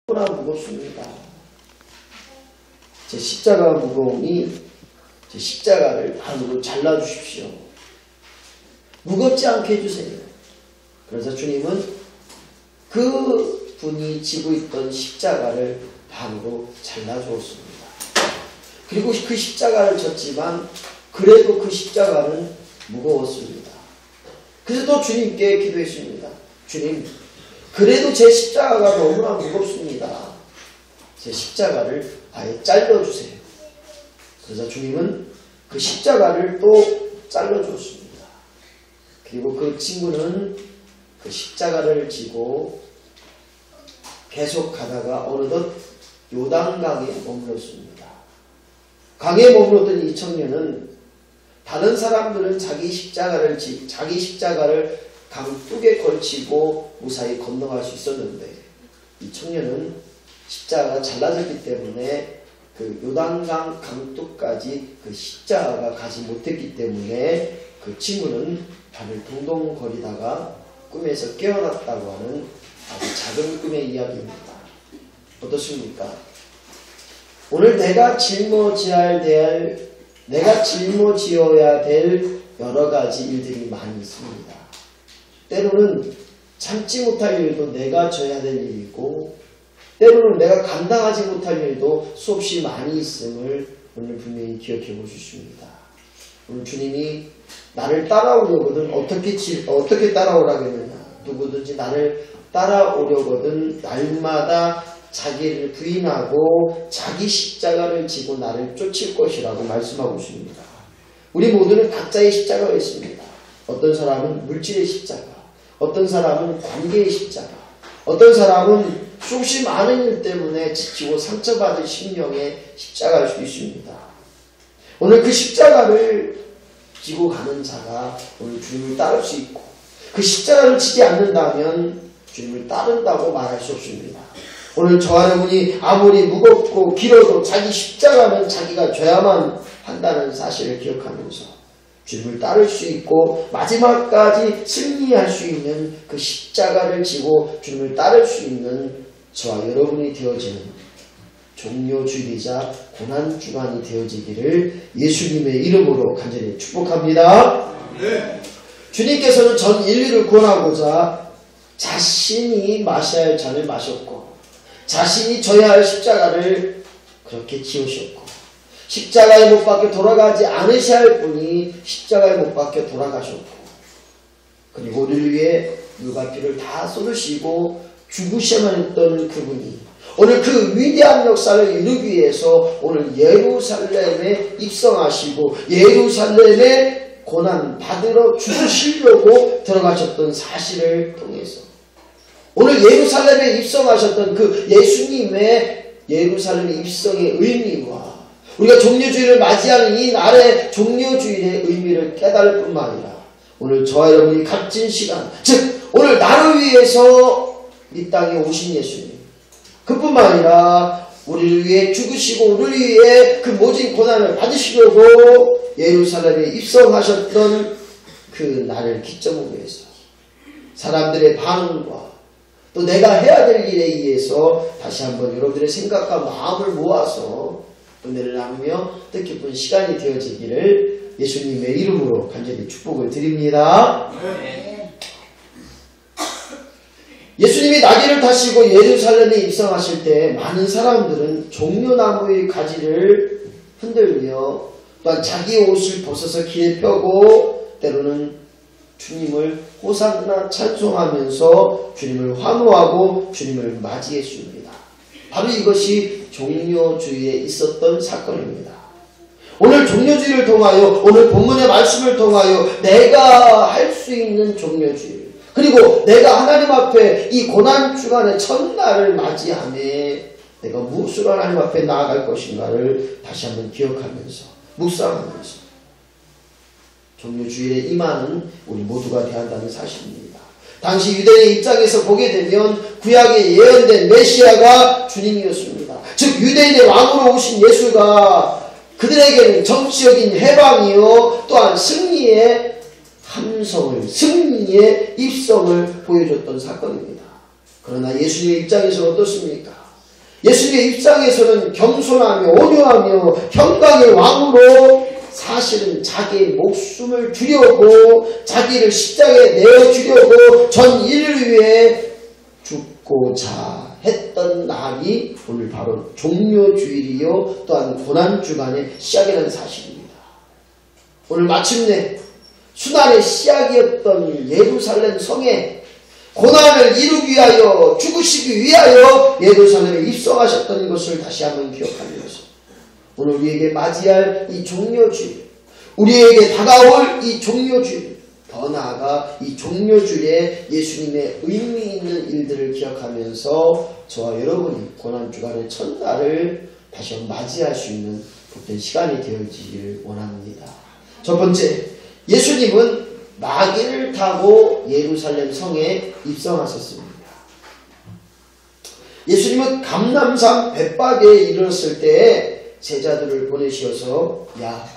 무겁습니다. 제 십자가 무거우니 제 십자가를 반으로 잘라주십시오. 무겁지 않게 해주세요. 그래서 주님은 그 분이 지고 있던 십자가를 반으로 잘라주었습니다. 그리고 그 십자가를 졌지만 그래도 그 십자가는 무거웠습니다. 그래서 또 주님께 기도했습니다. 주님, 그래도 제 십자가가 너무나 무겁습니다. 제 십자가를 아예 잘라주세요. 그래서 주님은 그 십자가를 또 잘라주었습니다. 그리고 그 친구는 그 십자가를 지고 계속 가다가 어느덧 요단강에 머물렀습니다. 강에 머물렀던 이 청년은 다른 사람들은 자기 십자가를 강둑에 걸치고 무사히 건너갈 수 있었는데 이 청년은 십자가가 잘라졌기 때문에 그 요단강 강둑까지 그 십자가가 가지 못했기 때문에 그 친구는 발을 동동 거리다가 꿈에서 깨어났다고 하는 아주 작은 꿈의 이야기입니다. 어떻습니까? 오늘 내가 짊어져야 될 여러 가지 일들이 많이 있습니다. 때로는 참지 못할 일도 내가 져야 될 일이고 때로는 내가 감당하지 못할 일도 수없이 많이 있음을 오늘 분명히 기억해 보십니다. 오늘 주님이 나를 따라오려거든 어떻게 따라오라겠느냐. 누구든지 나를 따라오려거든 날마다 자기를 부인하고 자기 십자가를 지고 나를 쫓을 것이라고 말씀하고 있습니다. 우리 모두는 각자의 십자가가 있습니다. 어떤 사람은 물질의 십자가, 어떤 사람은 관계의 십자가, 어떤 사람은 수없이 많은 일 때문에 지치고 상처받은 심령의 십자가일 수 있습니다. 오늘 그 십자가를 지고 가는 자가 오늘 주님을 따를 수 있고 그 십자가를 지지 않는다면 주님을 따른다고 말할 수 없습니다. 오늘 저와 여러분이 아무리 무겁고 길어도 자기 십자가는 자기가 져야만 한다는 사실을 기억하면서 주님을 따를 수 있고 마지막까지 승리할 수 있는 그 십자가를 지고 주님을 따를 수 있는 저와 여러분이 되어지는 종료주일이자 고난주간이 되어지기를 예수님의 이름으로 간절히 축복합니다. 네. 주님께서는 전 인류를 구원하고자 자신이 마셔야 할 잔을 마셨고 자신이 져야 할 십자가를 그렇게 지으셨고 십자가에 못 박혀 돌아가지 않으셔야 할 분이 십자가에 못 박혀 돌아가셨고 그리고 우리를 위해 육아피를 다 쏟으시고 죽으셔야만 했던 그분이 오늘 그 위대한 역사를 이루기 위해서 오늘 예루살렘에 입성하시고 예루살렘에 고난 받으러 죽으시려고 들어가셨던 사실을 통해서 오늘 예루살렘에 입성하셨던 그 예수님의 예루살렘 입성의 의미와 우리가 종료주일을 맞이하는 이 날의 종료주일의 의미를 깨달을 뿐만 아니라 오늘 저와 여러분이 값진 시간 즉 오늘 나를 위해서 이 땅에 오신 예수님 그뿐만 아니라 우리를 위해 죽으시고 우리를 위해 그 모진 고난을 받으시려고 예루살렘에 입성하셨던 그 날을 기점으로 해서 사람들의 반응과 또 내가 해야 될 일에 의해서 다시 한번 여러분들의 생각과 마음을 모아서 은혜를 나누며 뜻깊은 시간이 되어지기를 예수님의 이름으로 간절히 축복을 드립니다. 네. 예수님이 나귀를 타시고 예루살렘에 입성하실 때 많은 사람들은 종려나무의 가지를 흔들며 또한 자기 옷을 벗어서 길에 펴고 때로는 주님을 호산나 찬송하면서 주님을 환호하고 주님을 맞이했습니다. 바로 이것이 종료주의에 있었던 사건입니다. 오늘 종료주의를 통하여 오늘 본문의 말씀을 통하여 내가 할 수 있는 종료주의 그리고 내가 하나님 앞에 이 고난주간의 첫날을 맞이하며 내가 무엇으로 하나님 앞에 나아갈 것인가를 다시 한번 기억하면서 묵상하면서 종료주일에 임하는 우리 모두가 되어야 한다는 사실입니다. 당시 유대인의 입장에서 보게 되면 구약에 예언된 메시아가 주님이었습니다. 즉 유대인의 왕으로 오신 예수가 그들에게는 정치적인 해방이요 또한 승리의 함성을 승리의 입성을 보여줬던 사건입니다. 그러나 예수님의 입장에서는 어떻습니까? 예수님의 입장에서는 겸손하며 온유하며 평강의 왕으로 사실은 자기의 목숨을 주려고 자기를 십자가에 내어주려고 전 인류를 위해 죽고자 했던 날이 오늘 바로 종료주일이요 또한 고난주간의 시작이라는 사실입니다. 오늘 마침내 수난의 시작이었던 예루살렘 성에 고난을 이루기 위하여 죽으시기 위하여 예루살렘에 입성하셨던 것을 다시 한번 기억하면서 오늘 우리에게 맞이할 이 종료주일, 우리에게 다가올 이 종료주일, 더 나아가 이 종료주일에 예수님의 의미 있는 일들을 기억하면서 저와 여러분이 고난주간의 첫날을 다시 한번 맞이할 수 있는 복된 시간이 되어지기를 원합니다. 첫 번째, 예수님은 나귀를 타고 예루살렘 성에 입성하셨습니다. 예수님은 감람산 벳바게에 이르렀을 때 제자들을 보내셔서 야,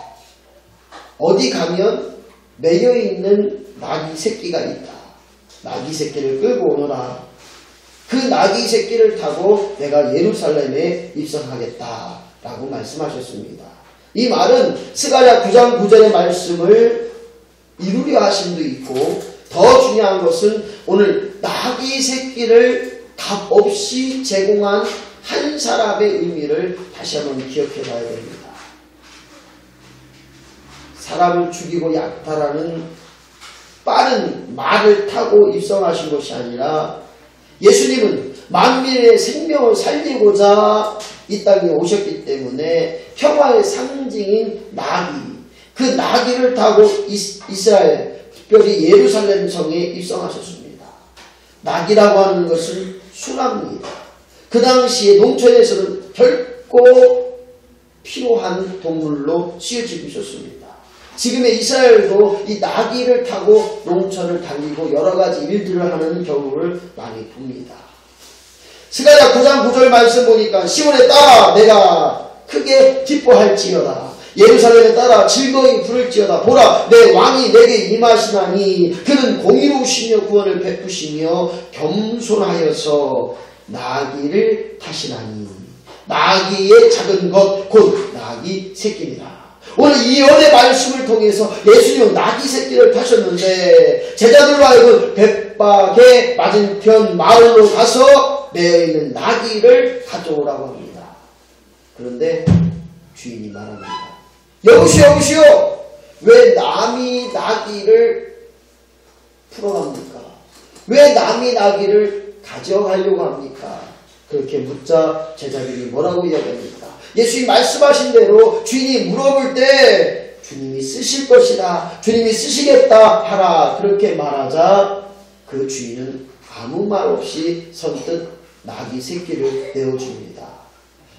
어디 가면 매여있는 나귀 새끼가 있다. 나귀 새끼를 끌고 오너라. 그 나귀 새끼를 타고 내가 예루살렘에 입성하겠다 라고 말씀하셨습니다. 이 말은 스가랴 9장 9절의 말씀을 이루려 하심도 있고 더 중요한 것은 오늘 나귀 새끼를 값없이 제공한 한 사람의 의미를 다시 한번 기억해 봐야 됩니다. 사람을 죽이고 약탈하는 빠른 말을 타고 입성하신 것이 아니라 예수님은 만민의 생명을 살리고자 이 땅에 오셨기 때문에 평화의 상징인 나귀, 그 나귀를 타고 이스라엘, 특별히 예루살렘 성에 입성하셨습니다. 나귀라고 하는 것은 순합니다. 그 당시에 농촌에서는 결코 필요한 동물로 쓰여지고 있었습니다. 지금의 이스라엘도 이 나귀를 타고 농촌을 달리고 여러가지 일들을 하는 경우를 많이 봅니다. 스가랴 9장 9절 말씀 보니까 시온에 따라 내가 크게 기뻐할지어다. 예루살렘에 따라 즐거이 부를지어다. 보라, 내 왕이 내게 임하시나니 그는 공의로우시며 구원을 베푸시며 겸손하여서 나귀를 타시나니 나귀의 작은 것 곧 나귀 새끼니라. 오늘 이 연의 말씀을 통해서 예수님은 나귀 새끼를 타셨는데 제자들로 하여금 벳바게 맞은편 마을로 가서 매여있는 나귀를 가져오라고 합니다. 그런데 주인이 말합니다. 여보시오, 왜 남이 나귀를 풀어갑니까? 왜 남이 나귀를 가져가려고 합니까? 그렇게 묻자 제자들이 뭐라고 이야기합니까? 예수님이 말씀하신 대로 주인이 물어볼 때 주님이 쓰실 것이다, 주님이 쓰시겠다 하라 그렇게 말하자 그 주인은 아무 말 없이 선뜻 나귀 새끼를 내어줍니다.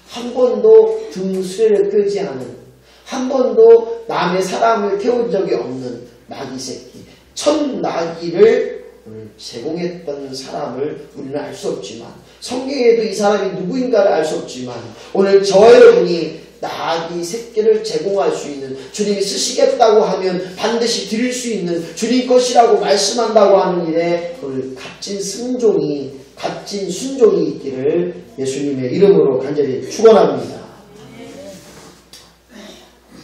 한 번도 등수레를 끌지 않은, 한 번도 남의 사람을 태운 적이 없는 나귀 새끼, 첫 나귀를 제공했던 사람을 우리는 알 수 없지만, 성경에도 이 사람이 누구인가를 알 수 없지만 오늘 저와 여러분이 나귀 새끼를 제공할 수 있는, 주님이 쓰시겠다고 하면 반드시 드릴 수 있는 주님 것이라고 말씀한다고 하는 일에 오늘 값진 순종이 있기를 예수님의 이름으로 간절히 축원합니다.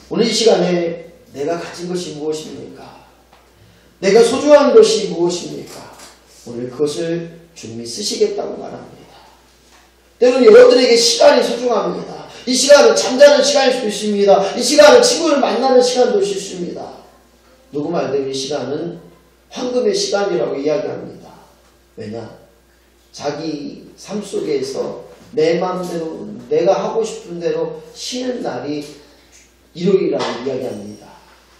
오늘 이 시간에 내가 가진 것이 무엇입니까? 내가 소중한 것이 무엇입니까? 오늘 그것을 주님이 쓰시겠다고 말합니다. 때로는 여러분들에게 시간이 소중합니다. 이 시간은 잠자는 시간일 수도 있습니다. 이 시간은 친구를 만나는 시간도 있습니다. 누구 말대로 이 시간은 황금의 시간이라고 이야기합니다. 왜냐? 자기 삶 속에서 내 마음대로 내가 하고 싶은 대로 쉬는 날이 일요일이라고 이야기합니다.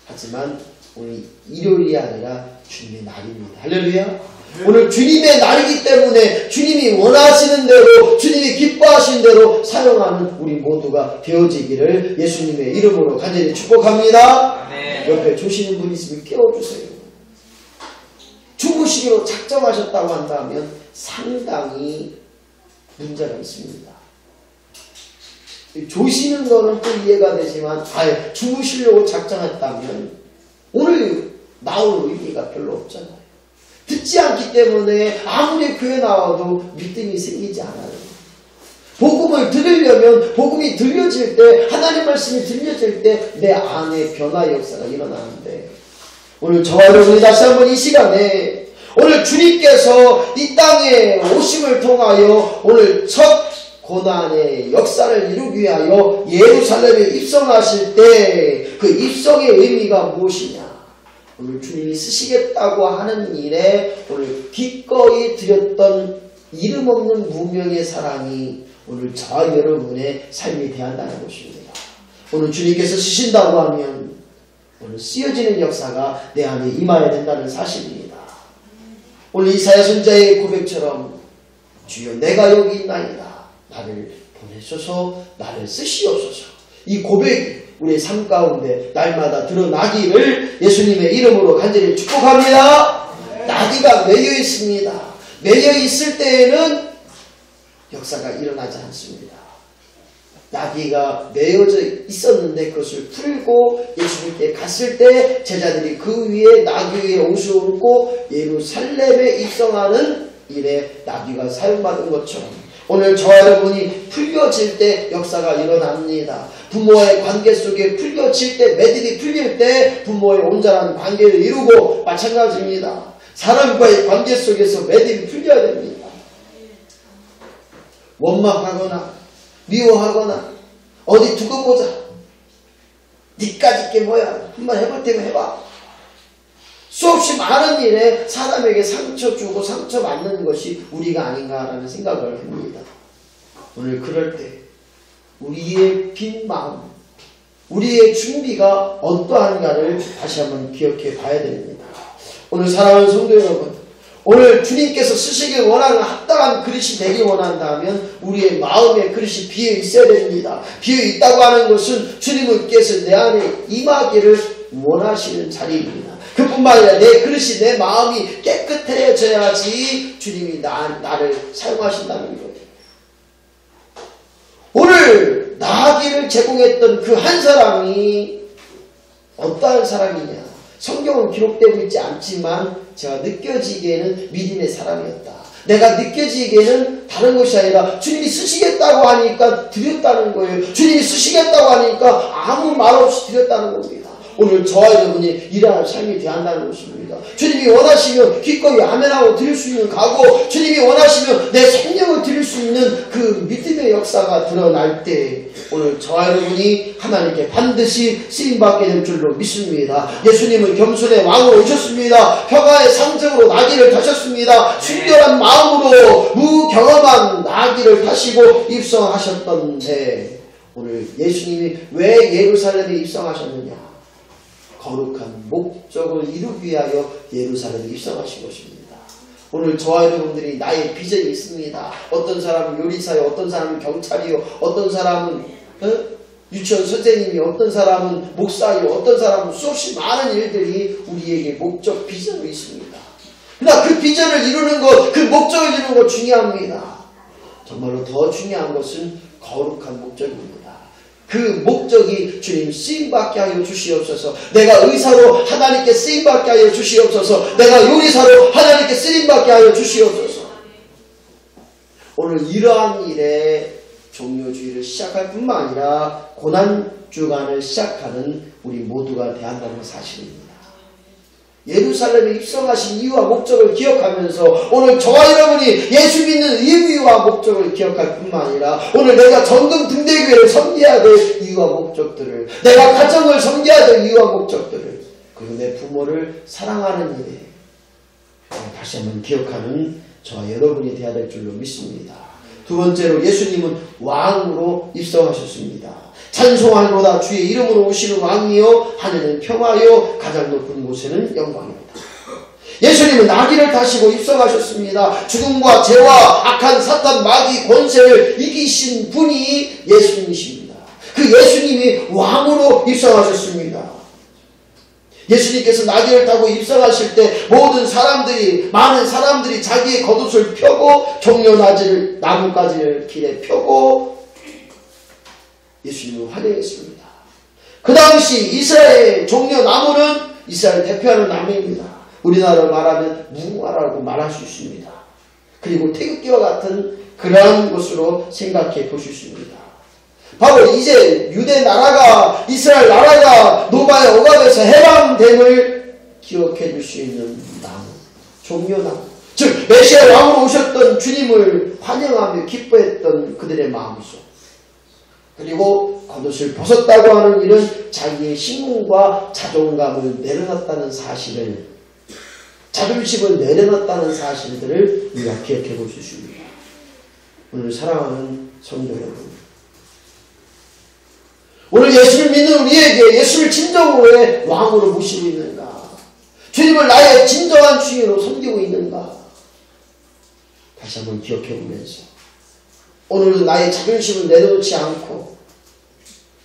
하지만 오늘 일요일이 아니라 주님의 날입니다. 할렐루야. 오늘 주님의 날이기 때문에 주님이 원하시는 대로, 주님이 기뻐하시는 대로 사용하는 우리 모두가 되어지기를 예수님의 이름으로 간절히 축복합니다. 네. 옆에 조시는 분이 있으면 깨워주세요. 죽으시기로 작정하셨다고 한다면 상당히 문제가 있습니다. 조시는 거는 또 이해가 되지만 죽으시려고 작정했다면 오늘 나올 의미가 별로 없잖아요. 듣지 않기 때문에 아무리 교회 나와도 믿음이 생기지 않아요. 복음을 들으려면 복음이 들려질 때, 하나님 말씀이 들려질 때 내 안에 변화의 역사가 일어나는데, 오늘 저와 여러분이 다시 한번 이 시간에 오늘 주님께서 이 땅에 오심을 통하여 오늘 첫 고난의 역사를 이루기 위하여 예루살렘에 입성하실 때 그 입성의 의미가 무엇이냐? 오늘 주님이 쓰시겠다고 하는 일에 오늘 기꺼이 드렸던 이름 없는 무명의 사랑이 오늘 저와 여러분의 삶이 되한다는 것입니다. 오늘 주님께서 쓰신다고 하면 오늘 쓰여지는 역사가 내 안에 임해야 된다는 사실입니다. 오늘 이사야 선지자의 고백처럼 주여 내가 여기 있나이다. 나를 보내소서, 나를 쓰시옵소서. 이 고백이 우리의 삶 가운데 날마다 드러나기를 예수님의 이름으로 간절히 축복합니다. 나귀가 매여 있습니다. 매여 있을 때에는 역사가 일어나지 않습니다. 나귀가 매여져 있었는데 그것을 풀고 예수님께 갔을 때 제자들이 그 위에 나귀 위에 옷을 얹고 예루살렘에 입성하는 일에 나귀가 사용받은 것처럼 오늘 저와 여러분이 풀려질 때 역사가 일어납니다. 부모의 관계 속에 풀려질 때, 매듭이 풀릴 때 부모의 온전한 관계를 이루고 마찬가지입니다. 사람과의 관계 속에서 매듭이 풀려야 됩니다. 원망하거나 미워하거나 어디 두고 보자. 니까짓 게 뭐야. 한번 해볼 테면 해봐. 수없이 많은 일에 사람에게 상처 주고 상처 받는 것이 우리가 아닌가라는 생각을 합니다. 오늘 그럴 때 우리의 빈 마음, 우리의 준비가 어떠한가를 다시 한번 기억해 봐야 됩니다. 오늘 사랑하는 성도 여러분, 오늘 주님께서 쓰시길 원하는 합당한 그릇이 되길 원한다면 우리의 마음의 그릇이 비어 있어야 됩니다. 비어 있다고 하는 것은 주님께서 내 안에 임하기를 원하시는 자리입니다. 그뿐만 아니라 내 그릇이, 내 마음이 깨끗해져야지 주님이 나를 사용하신다는 거예요. 오늘 나귀를 제공했던 그 한 사람이 어떠한 사람이냐? 성경은 기록되고 있지 않지만 제가 느껴지기에는 믿음의 사람이었다. 내가 느껴지기에는 다른 것이 아니라 주님이 쓰시겠다고 하니까 드렸다는 거예요. 주님이 쓰시겠다고 하니까 아무 말 없이 드렸다는 겁니다. 오늘 저와 여러분이 이러한 삶이 되한다는 것입니다. 주님이 원하시면 기꺼이 아멘하고 드릴 수 있는 각오, 주님이 원하시면 내 생명을 드릴 수 있는 그 믿음의 역사가 드러날 때 오늘 저와 여러분이 하나님께 반드시 쓰임받게 될 줄로 믿습니다. 예수님은 겸손의 왕으로 오셨습니다. 평화의 상징으로 나귀를 타셨습니다. 순결한 마음으로 무경험한 나귀를 타시고 입성하셨던데 오늘 예수님이 왜 예루살렘에 입성하셨느냐? 거룩한 목적을 이루기 위하여 예루살렘에 입성하신 것입니다. 오늘 저와 여러분들이 나의 비전이 있습니다. 어떤 사람은 요리사요, 어떤 사람은 경찰이요, 어떤 사람은 유치원 선생님이, 어떤 사람은 목사요, 어떤 사람은 수없이 많은 일들이 우리에게 목적, 비전이 있습니다. 그러나 그 비전을 이루는 것, 그 목적을 이루는 것 중요합니다. 정말로 더 중요한 것은 거룩한 목적입니다. 그 목적이 주님 쓰임받게 하여 주시옵소서. 내가 의사로 하나님께 쓰임받게 하여 주시옵소서. 내가 요리사로 하나님께 쓰임받게 하여 주시옵소서. 오늘 이러한 일에 종료주의를 시작할 뿐만 아니라 고난주간을 시작하는 우리 모두가 되한다는 사실입니다. 예루살렘에 입성하신 이유와 목적을 기억하면서 오늘 저와 여러분이 예수 믿는 의미와 목적을 기억할 뿐만 아니라 오늘 내가 전금 등대교회를 섬겨야 될 이유와 목적들을, 내가 가정을 섬겨야 될 이유와 목적들을, 그리고 내 부모를 사랑하는 일에 다시 한번 기억하는 저와 여러분이 되어야 될 줄로 믿습니다. 두 번째로 예수님은 왕으로 입성하셨습니다. 찬송하노다 주의 이름으로 오시는 왕이요 하늘은 평화요 가장 높은 곳에는 영광입니다. 예수님은 나귀를 타시고 입성하셨습니다. 죽음과 죄와 악한 사탄 마귀 권세를 이기신 분이 예수님이십니다. 그 예수님이 왕으로 입성하셨습니다. 예수님께서 나귀를 타고 입성하실 때 모든 사람들이, 많은 사람들이 자기의 겉옷을 펴고 종려나지를, 나뭇가지를 길에 펴고 예수님을 환영했습니다. 그 당시 이스라엘 종려나무는 이스라엘 대표하는 나무입니다. 우리나라로 말하면 무화라고 말할 수 있습니다. 그리고 태극기와 같은 그러한 것으로 생각해 보실 수 있습니다. 바로 이제 유대 나라가, 이스라엘 나라가 로마의 억압에서 해방됨을 기억해 줄 수 있는 나무, 종려나무. 즉 메시아 왕으로 오셨던 주님을 환영하며 기뻐했던 그들의 마음속, 그리고 겉옷을 벗었다고 하는 일은 자기의 신분과 자존감을 내려놨다는 사실을, 자존심을 내려놨다는 사실들을 우리가 기억해 볼 수 있습니다. 오늘 사랑하는 성도 여러분, 오늘 예수를 믿는 우리에게 예수를 진정으로의 왕으로 모시고 있는가? 주님을 나의 진정한 주인으로 섬기고 있는가? 다시 한번 기억해 보면서 오늘도 나의 자존심을 내려놓지 않고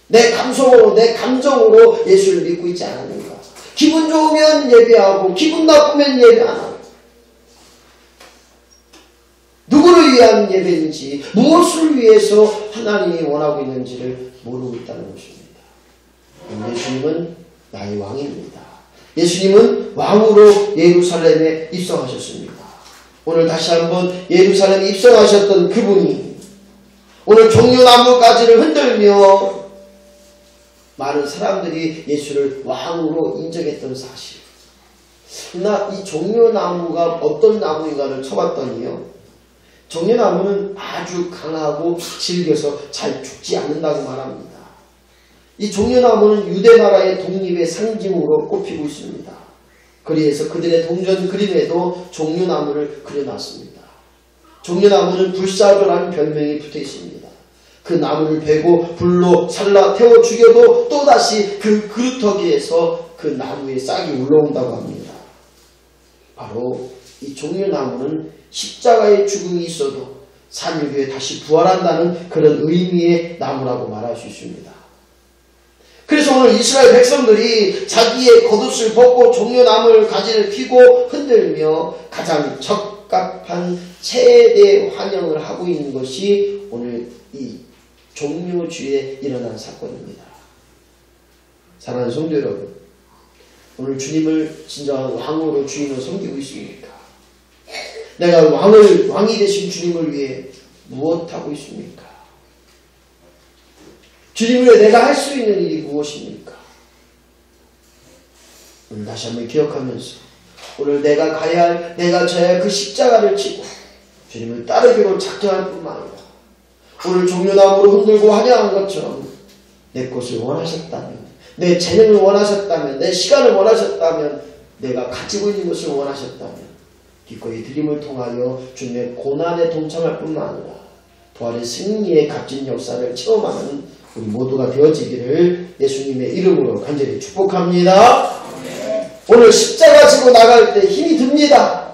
내 감성으로, 내 감정으로 예수를 믿고 있지 않았는가? 기분 좋으면 예배하고 기분 나쁘면 예배 안 하고, 누구를 위한 예배인지, 무엇을 위해서 하나님이 원하고 있는지를 모르고 있다는 것입니다. 예수님은 나의 왕입니다. 예수님은 왕으로 예루살렘에 입성하셨습니다. 오늘 다시 한번 예루살렘에 입성하셨던 그분이 오늘 종려나무가지를 흔들며 많은 사람들이 예수를 왕으로 인정했던 사실. 그러나 이 종려나무가 어떤 나무인가를 쳐봤더니요, 종려나무는 아주 강하고 질겨서 잘 죽지 않는다고 말합니다. 이 종려나무는 유대나라의 독립의 상징으로 꼽히고 있습니다. 그래서 그들의 동전 그림에도 종려나무를 그려놨습니다. 종려나무는 불사조라는 별명이 붙어 있습니다. 그 나무를 베고 불로 살라 태워 죽여도 또다시 그 그루터기에서 그 나무의 싹이 올라온다고 합니다. 바로 이 종려나무는 십자가의 죽음이 있어도 3일 후에 다시 부활한다는 그런 의미의 나무라고 말할 수 있습니다. 그래서 오늘 이스라엘 백성들이 자기의 겉옷을 벗고 종려나무를 가지를 피고 흔들며 가장 적합한 최대 환영을 하고 있는 것이 오늘 이 종려주에 일어난 사건입니다. 사랑하는 성도 여러분, 오늘 주님을 진정한 왕으로 주인으로 섬기고 있습니까? 내가 왕이 되신 주님을 위해 무엇하고 있습니까? 주님을 위해 내가 할 수 있는 일이 무엇입니까? 오늘 다시 한번 기억하면서 오늘 내가 가야 할, 내가 져야 할 그 십자가를 지고 주님을 따르기로 작정할 뿐만 아니라 오늘 종려나무로 흔들고 환영한 것처럼 내 것을 원하셨다면, 내 재능을 원하셨다면, 내 시간을 원하셨다면, 내가 가지고 있는 것을 원하셨다면 기꺼이 드림을 통하여 주님의 고난에 동참할 뿐만 아니라 부활의 승리의 값진 역사를 체험하는 우리 모두가 되어지기를 예수님의 이름으로 간절히 축복합니다. 오늘 십자가 지고 나갈 때 힘이 듭니다.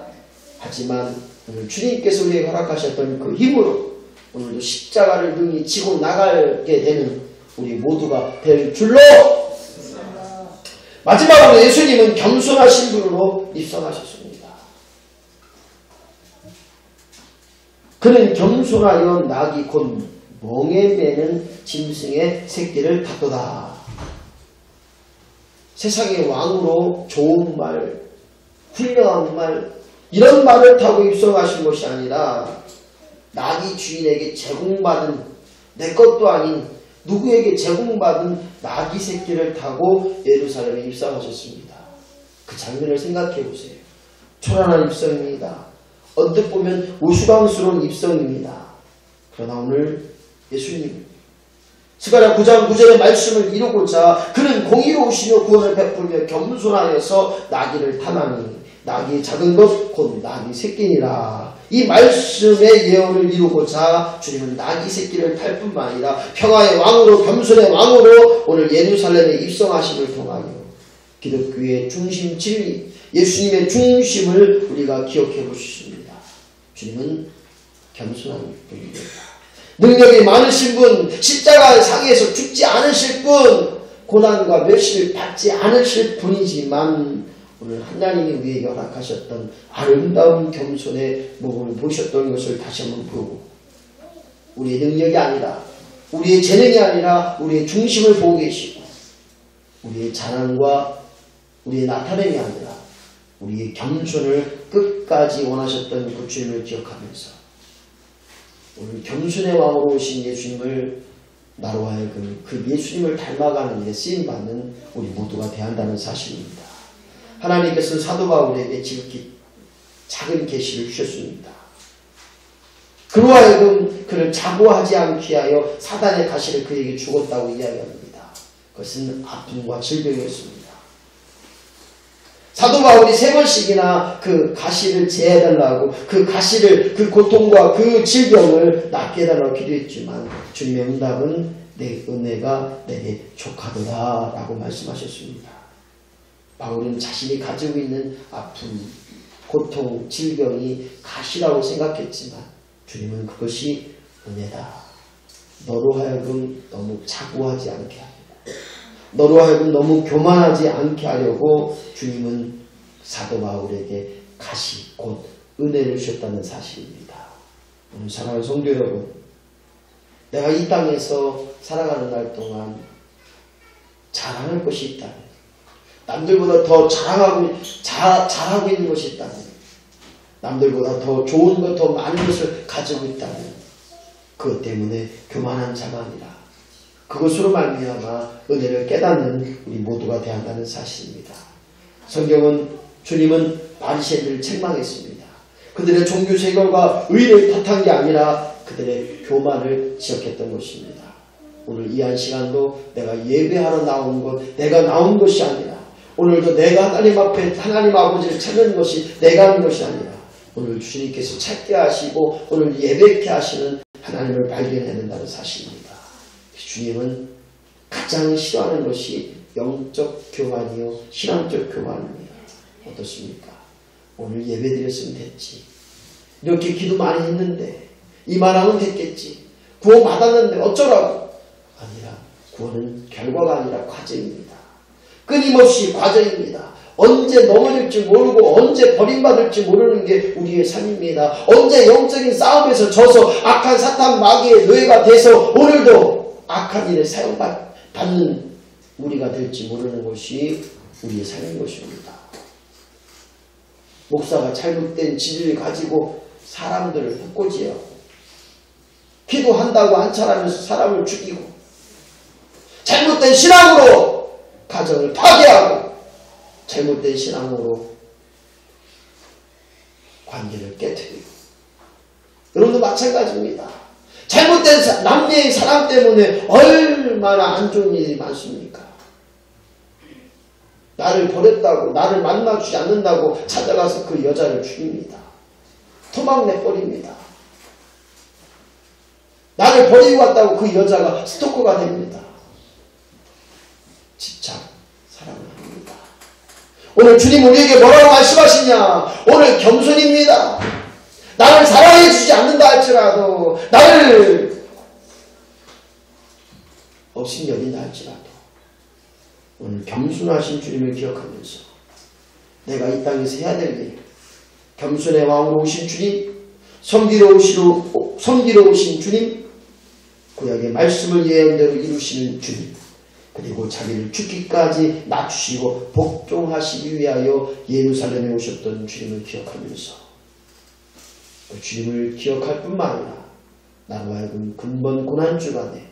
하지만 오늘 주님께서 우리에게 허락하셨던 그 힘으로 오늘도 십자가를 능히 지고 나가게 되는 우리 모두가 될 줄로. 마지막으로 예수님은 겸손하신 분으로 입성하셨습니다. 그는 겸손하여 낙이 곧 멍에 매는 짐승의 새끼를 탔도다. 세상의 왕으로 좋은 말, 훌륭한 말, 이런 말을 타고 입성하신 것이 아니라 낙이 주인에게 제공받은, 내 것도 아닌 누구에게 제공받은 낙이 새끼를 타고 예루살렘에 입성하셨습니다. 그 장면을 생각해 보세요. 초라한 입성입니다. 언뜻 보면 우스꽝스러운 입성입니다. 그러나 오늘 예수님 스가랴 9장 9절의 말씀을 이루고자 그는 공의로우시며 구원을 베풀며 겸손하여서 나귀를 타나니 나귀의 작은 것 곧 나귀 새끼니라. 이 말씀의 예언을 이루고자 주님은 나귀 새끼를 탈 뿐만 아니라 평화의 왕으로, 겸손의 왕으로 오늘 예루살렘에 입성하심을 통하여 기독교의 중심 진리, 예수님의 중심을 우리가 기억해 볼 수 있습니다. 주님은 겸손한 분입니다. 능력이 많으신 분, 십자가 상에서 죽지 않으실 분, 고난과 멸시를 받지 않으실 분이지만 오늘 하나님이 우리에게 허락하셨던 아름다운 겸손의 모범을 보셨던 것을 다시 한번 보고, 우리의 능력이 아니라, 우리의 재능이 아니라 우리의 중심을 보고 계시고, 우리의 자랑과 우리의 나타냄이 아니라 우리의 겸손을 끝까지 원하셨던 그 주님을 기억하면서 오늘 겸손의 왕으로 오신 예수님을 나로 하여금 그 예수님을 닮아가는 일에 쓰임받는 우리 모두가 되한다는 사실입니다. 하나님께서는 사도 바울에게 지극히 작은 계시를 주셨습니다. 그로 하여금 그를 자고하지 않게 하여 사단의 가시를 그에게 주었다고 이야기합니다. 그것은 아픔과 질병이었습니다. 사도 바울이 3번씩이나 그 가시를 제해달라고 그 가시를 그 고통과 그 질병을 낫게 해달라고 기도했지만 주님의 응답은 내 은혜가 내게 족하더라 라고 말씀하셨습니다. 바울은 자신이 가지고 있는 아픔, 고통, 질병이 가시라고 생각했지만 주님은 그것이 은혜다. 너로 하여금 너무 자고하지 않게 합니다. 너로 하여금 너무 교만하지 않게 하려고 주님은 사도 바울에게 가시, 곧 은혜를 주셨다는 사실입니다. 오늘 사랑하는 성도 여러분, 내가 이 땅에서 살아가는 날 동안 자랑할 것이 있다면, 남들보다 더 잘하고 있는 것이 있다면, 남들보다 더 좋은 것, 더 많은 것을 가지고 있다면 그것 때문에 교만한 자가 아니라 그것으로 말미암아 은혜를 깨닫는 우리 모두가 되한다는 사실입니다. 성경은 주님은 바리새인들을 책망했습니다. 그들의 종교 세결과 의를 탓한 게 아니라 그들의 교만을 지적했던 것입니다. 오늘 이 한 시간도 내가 예배하러 나온 것, 내가 나온 것이 아니라 오늘도 내가 하나님 앞에 하나님 아버지를 찾는 것이 내가 하는 것이 아니라 오늘 주님께서 찾게 하시고 오늘 예배케 하시는 하나님을 발견해야 된다는 사실입니다. 주님은 가장 싫어하는 것이 영적 교만이요 신앙적 교만입니다. 어떻습니까? 오늘 예배 드렸으면 됐지. 이렇게 기도 많이 했는데 이만하면 됐겠지. 구원 받았는데 어쩌라고. 아니라 구원은 결과가 아니라 과정입니다. 끊임없이 과정입니다. 언제 넘어질지 모르고 언제 버림받을지 모르는 게 우리의 삶입니다. 언제 영적인 싸움에서 져서 악한 사탄 마귀의 노예가 돼서 오늘도 악한 일에 사용받는 우리가 될지 모르는 것이 우리의 삶인 것입니다. 목사가 잘못된 지지를 가지고 사람들을 해코지하고 기도한다고 안찰하면서 사람을 죽이고 잘못된 신앙으로 가정을 파괴하고 잘못된 신앙으로 관계를 깨뜨리고 여러분도 마찬가지입니다. 잘못된 남녀의 사랑 때문에 얼마나 안 좋은 일이 많습니까? 나를 버렸다고 나를 만나주지 않는다고 찾아가서 그 여자를 죽입니다. 토막내버립니다. 나를 버리고 갔다고 그 여자가 스토커가 됩니다. 집착, 사랑을 합니다. 오늘 주님 우리에게 뭐라고 말씀하시냐? 오늘 겸손입니다. 나를 사랑해주지 않는다 할지라도 나를 업신여긴다 할지라도 오늘 겸손하신 주님을 기억하면서 내가 이 땅에서 해야 될 일, 겸손의 왕으로 오신 주님, 섬기러 오신 주님, 구약의 말씀을 예언대로 이루시는 주님, 그리고 자기를 죽기까지 낮추시고 복종하시기 위하여 예루살렘에 오셨던 주님을 기억하면서 그 주님을 기억할 뿐만 아니라 나로 하여금 근본 고난주간에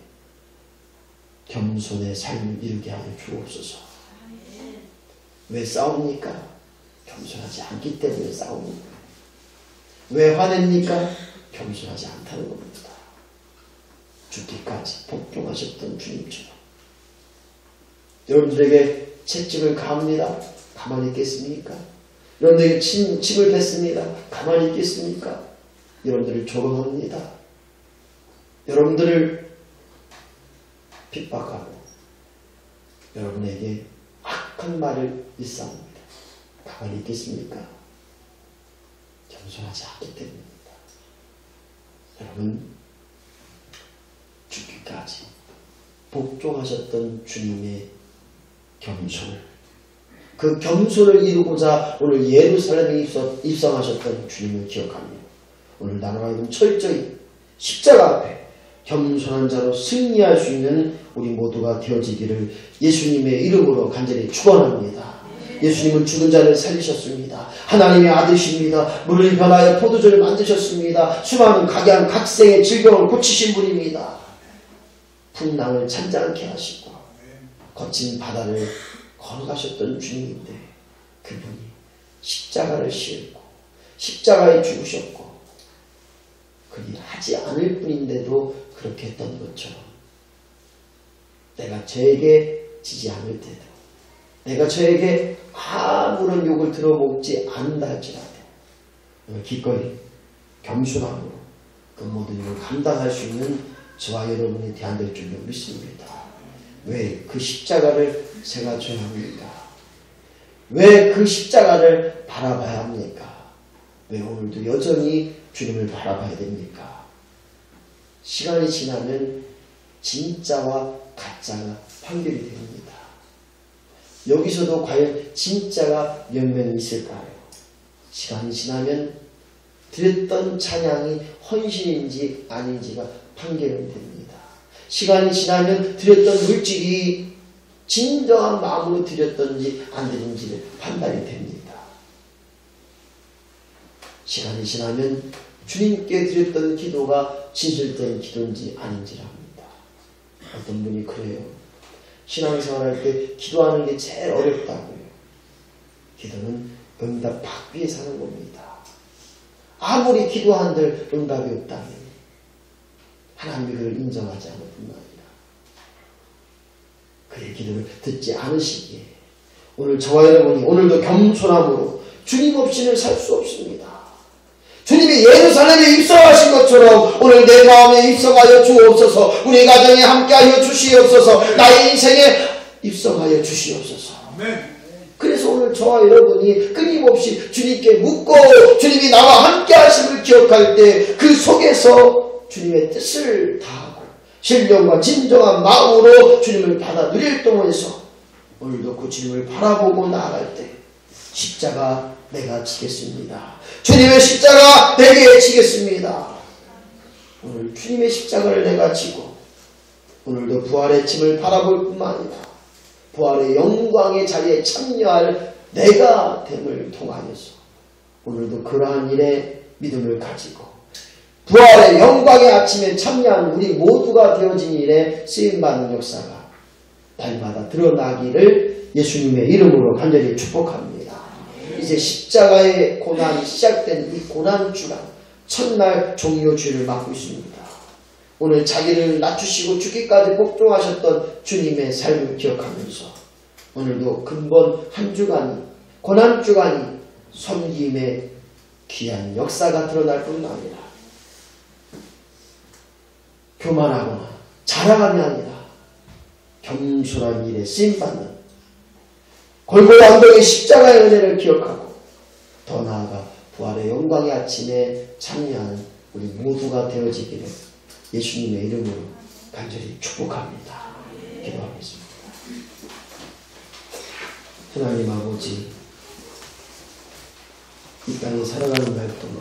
겸손의 삶을 이루게 하여 주옵소서. 왜 싸웁니까? 겸손하지 않기 때문에 싸웁니다. 왜 화냅니까? 겸손하지 않다는 겁니다. 죽기까지 복종하셨던 주님처럼 여러분들에게 채찍을 가합니다. 가만히 있겠습니까? 여러분들에게 침을 뱉습니다. 가만히 있겠습니까? 여러분들을 조롱합니다. 여러분들을 핍박하고 여러분에게 악한 말을 일삼습니다. 가만히 있겠습니까? 겸손하지 않기 때문입니다. 여러분 죽기까지 복종하셨던 주님의 겸손을, 그 겸손을 이루고자 오늘 예루살렘에 입성하셨던 주님을 기억하며 오늘 나로 하여금 철저히 십자가 앞에 겸손한 자로 승리할 수 있는 우리 모두가 되어지기를 예수님의 이름으로 간절히 축원합니다. 예수님은 죽은 자를 살리셨습니다. 하나님의 아들이십니다. 물을 변하여 포도주를 만드셨습니다. 수많은 각양 각생의 질병을 고치신 분입니다. 풍랑을 잔잔케 하시고 거친 바다를 걸어가셨던 주님인데 그분이 십자가를 씌우고 십자가에 죽으셨고 그 일 하지 않을 뿐인데도 그렇게 했던 것처럼 내가 저에게 지지 않을 때도 내가 저에게 아무런 욕을 들어먹지 않는다 할지라도 기꺼이 겸손함으로 그 모든 일을 감당할 수 있는 저와 여러분이 대안될 줄로 믿습니다. 왜 그 십자가를 생각해야 합니까? 왜 그 십자가를 바라봐야 합니까? 왜 오늘도 여전히 주님을 바라봐야 됩니까? 시간이 지나면 진짜와 가짜가 판별이 됩니다. 여기서도 과연 진짜가 몇 명 있을까요? 시간이 지나면 드렸던 찬양이 헌신인지 아닌지가 판결이 됩니다. 시간이 지나면 드렸던 물질이 진정한 마음으로 드렸던지 안 드린지를 판단이 됩니다. 시간이 지나면 주님께 드렸던 기도가 진실된 기도인지 아닌지를 합니다. 어떤 분이 그래요. 신앙생활할 때 기도하는 게 제일 어렵다고요. 기도는 응답 받기 위해 사는 겁니다. 아무리 기도한들 응답이 없다면 하나님이 그를 인정하지 않을 뿐만 아니라 그의 기도를 듣지 않으시기에 오늘 저와 여러분이 오늘도 겸손함으로 주님 없이는 살 수 없습니다. 주님이 예루살렘에 입성하신 것처럼 오늘 내 마음에 입성하여 주옵소서. 우리 가정에 함께하여 주시옵소서. 나의 인생에 입성하여 주시옵소서. 그래서 오늘 저와 여러분이 끊임없이 주님께 묻고 주님이 나와 함께하심을 기억할 때 그 속에서 주님의 뜻을 다하고 신령과 진정한 마음으로 주님을 받아들일 동안에서 오늘도 그 주님을 바라보고 나아갈 때 십자가 내가 지겠습니다. 주님의 십자가 내게 지겠습니다. 오늘 주님의 십자가를 내가 지고 오늘도 부활의 짐을 바라볼 뿐만 아니라 부활의 영광의 자리에 참여할 내가 됨을 통하여서 오늘도 그러한 일에 믿음을 가지고 부활의 영광의 아침에 참여한 우리 모두가 되어진 일에 쓰임받는 역사가 날마다 드러나기를 예수님의 이름으로 간절히 축복합니다. 이제 십자가의 고난이 시작된 이 고난주간 첫날 종료주일을 맞고 있습니다. 오늘 자기를 낮추시고 죽기까지 복종하셨던 주님의 삶을 기억하면서 오늘도 근본 한 주간이 고난주간이 섬김의 귀한 역사가 드러날 뿐만 아니라 교만하거나 자랑함이 아니라 겸손한 일에 쓰임받는 골고루 언덕의 십자가의 은혜를 기억하고 더 나아가 부활의 영광의 아침에 참여하는 우리 모두가 되어지기를 예수님의 이름으로 간절히 축복합니다. 기도하겠습니다. 하나님 아버지, 이 땅에 살아가는 날 동안